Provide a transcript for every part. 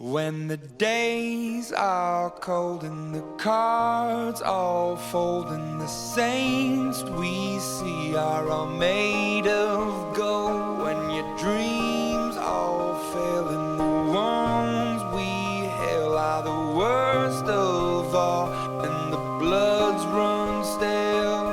When the days are cold and the cards all fold and the saints we see are all made of gold, when your dreams all fail and the ones we hail are the worst of all and the bloods run stale,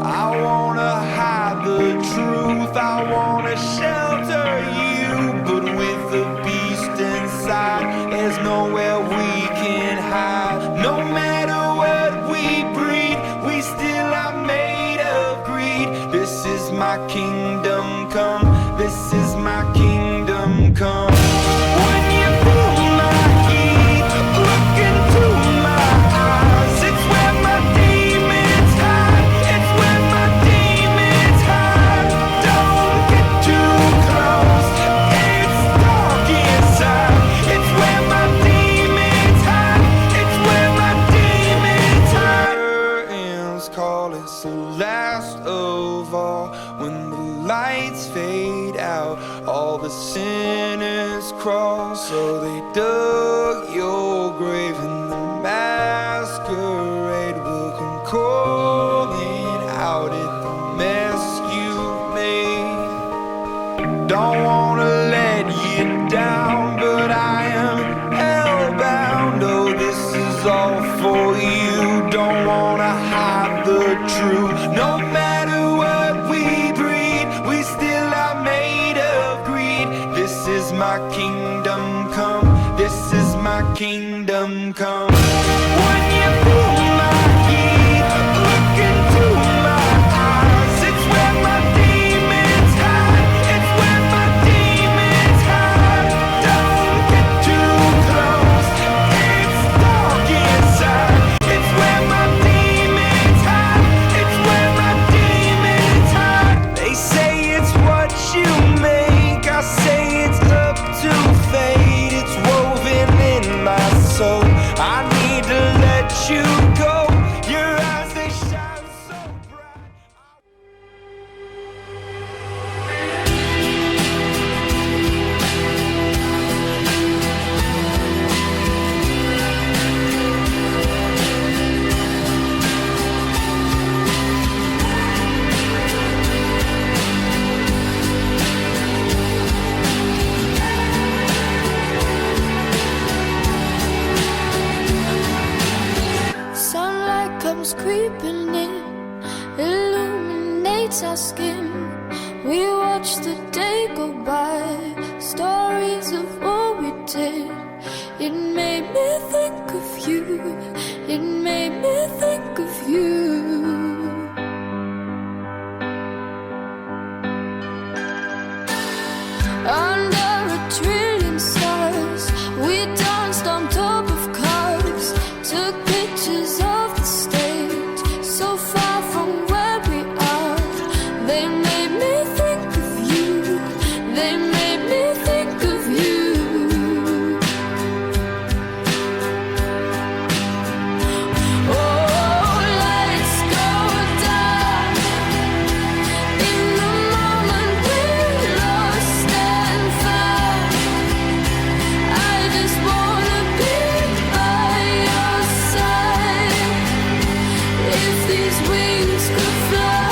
I wanna hide the truth, I wanna shelter you, but with the beast inside, there's nowhere we can hide. No matter what we breed, we still are made of greed. This is my kingdom come, this is my kingdom come. When you feel my heat, look into my eyes, it's where my demons hide, it's where my demons hide. Don't get too close, it's dark inside, it's where my demons hide, it's where my demons hide. Curtains call, it's the last of all. When the lights fade out, all the sinners crawl. So they dug your grave and the masquerade will come calling out at the mess you've made. Don't wanna let you down, but I am hellbound. Oh, this is all for you. Don't wanna hide the truth. No matter what we breed, we still are made of greed. This is my kingdom come, this is my kingdom come. When you feel my heat, look into my eyes, it's where my demons hide, it's where my demons hide. Don't get too close, it's dark inside, it's where my demons hide, it's where my demons hide. They say it's what you make, I say it's up to fate. It's woven in my soul, I need to let you go. Your eyes, they shine so bright. Sunlight comes creeping in, illuminates our skin. We watch the day go by, stories of what we did. It made me think of you, it made me think of you. Under a trillion stars, we danced on top of cars, took pictures of the stage, so far from where we are. They made me think of you, they made me think of you. Oh, lights go down in the moment we lost and found. I just wanna be by your side. If these wings could fly,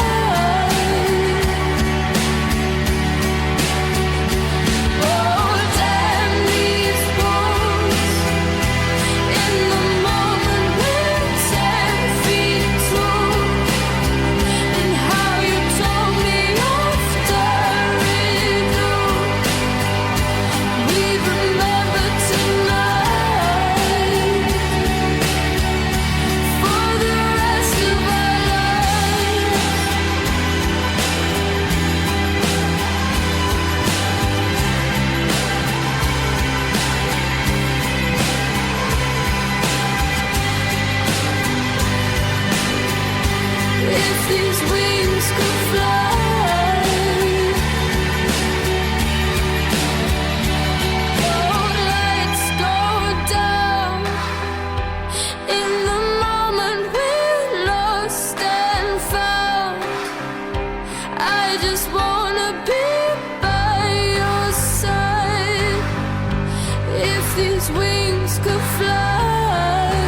these wings could fly.